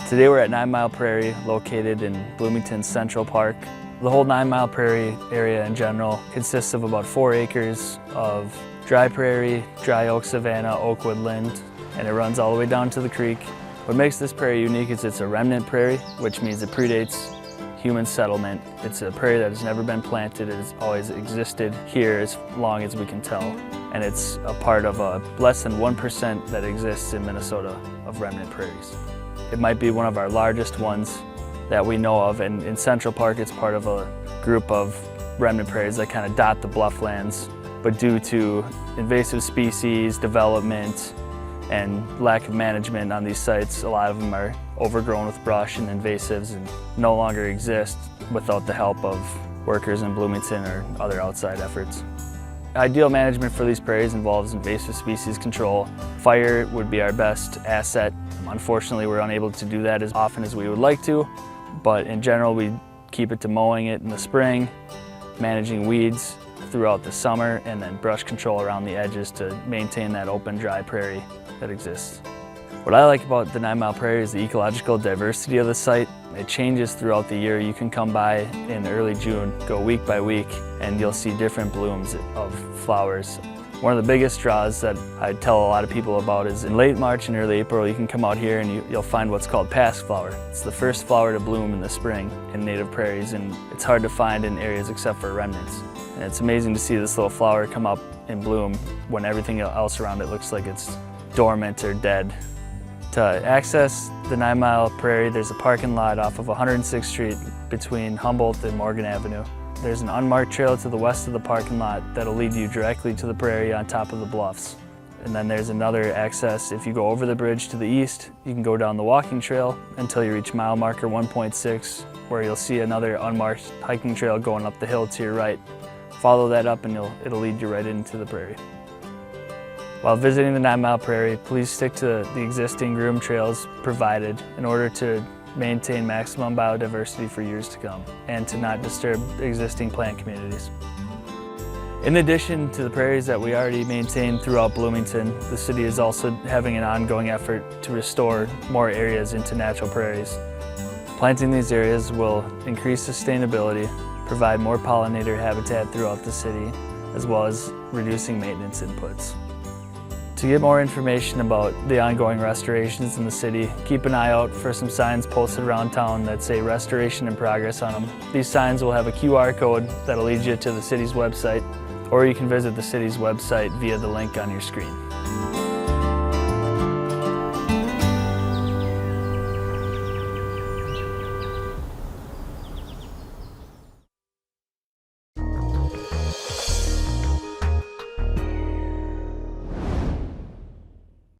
Today we're at 9 Mile Prairie, located in Bloomington Central Park. The whole 9 Mile Prairie area in general consists of about 4 acres of dry prairie, dry oak savanna, oak woodland, and it runs all the way down to the creek. What makes this prairie unique is it's a remnant prairie, which means it predates human settlement. It's a prairie that has never been planted. It has always existed here as long as we can tell. And it's a part of a less than 1% that exists in Minnesota of remnant prairies. It might be one of our largest ones that we know of, and in Central Park it's part of a group of remnant prairies that kind of dot the blufflands. But due to invasive species, development, and lack of management on these sites, a lot of them are overgrown with brush and invasives and no longer exist without the help of workers in Bloomington or other outside efforts. Ideal management for these prairies involves invasive species control. Fire would be our best asset. Unfortunately, we're unable to do that as often as we would like to, but in general we keep it to mowing it in the spring, managing weeds throughout the summer, and then brush control around the edges to maintain that open, dry prairie that exists. What I like about the 9 Mile Prairie is the ecological diversity of the site. It changes throughout the year. You can come by in early June, go week by week, and you'll see different blooms of flowers. One of the biggest draws that I tell a lot of people about is in late March and early April, you can come out here and you'll find what's called pasque flower. It's the first flower to bloom in the spring in native prairies, and it's hard to find in areas except for remnants. And it's amazing to see this little flower come up and bloom when everything else around it looks like it's dormant or dead. To access the 9 Mile Prairie, there's a parking lot off of 106th Street between Humboldt and Morgan Avenue. There's an unmarked trail to the west of the parking lot that'll lead you directly to the prairie on top of the bluffs. And then there's another access. If you go over the bridge to the east, you can go down the walking trail until you reach mile marker 1.6, where you'll see another unmarked hiking trail going up the hill to your right. Follow that up and it'll lead you right into the prairie. While visiting the 9 Mile Prairie, please stick to the existing groomed trails provided in order to maintain maximum biodiversity for years to come and to not disturb existing plant communities. In addition to the prairies that we already maintain throughout Bloomington, the city is also having an ongoing effort to restore more areas into natural prairies. Planting these areas will increase sustainability, provide more pollinator habitat throughout the city, as well as reducing maintenance inputs. To get more information about the ongoing restorations in the city, keep an eye out for some signs posted around town that say restoration in progress on them. These signs will have a QR code that'll lead you to the city's website, or you can visit the city's website via the link on your screen.